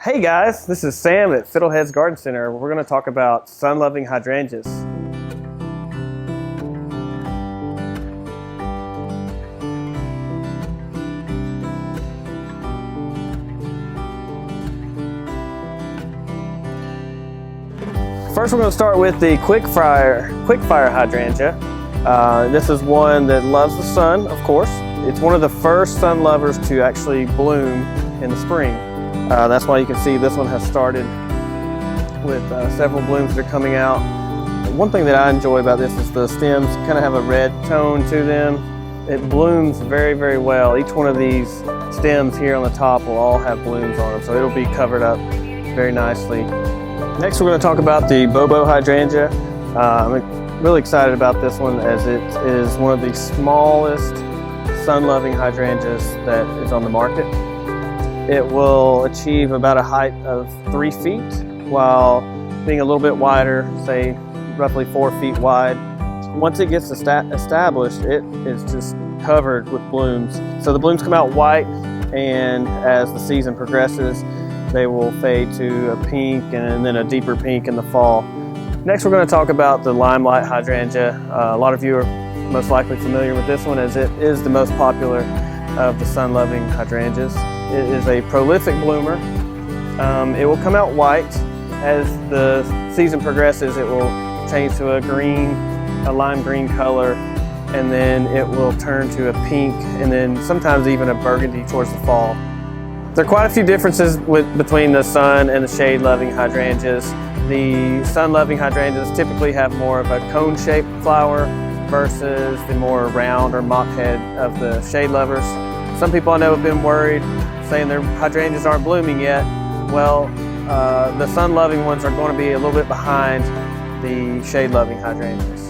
Hey guys, this is Sam at Fiddleheads Garden Center. We're going to talk about sun-loving hydrangeas. First we're going to start with the Quickfire Hydrangea. This is one that loves the sun, of course. It's one of the first sun lovers to actually bloom in the spring. That's why you can see this one has started with several blooms that are coming out. One thing that I enjoy about this is the stems kind of have a red tone to them. It blooms very, very well. Each one of these stems here on the top will all have blooms on them, so it'll be covered up very nicely. Next we're going to talk about the Bobo Hydrangea. I'm really excited about this one as it is one of the smallest sun-loving hydrangeas that is on the market. It will achieve about a height of 3 feet while being a little bit wider, say roughly 4 feet wide. Once it gets established, it is just covered with blooms. So the blooms come out white, and as the season progresses, they will fade to a pink and then a deeper pink in the fall. Next we're going to talk about the limelight hydrangea. A lot of you are most likely familiar with this one as it is the most popular of the sun-loving hydrangeas. It is a prolific bloomer. It will come out white. As the season progresses, it will change to a lime green color, and then it will turn to a pink and then sometimes even a burgundy towards the fall. There are quite a few differences between the sun and the shade-loving hydrangeas. The sun-loving hydrangeas typically have more of a cone-shaped flower versus the more round or mop head of the shade lovers. Some people I know have been worried, saying their hydrangeas aren't blooming yet. Well, the sun-loving ones are going to be a little bit behind the shade-loving hydrangeas.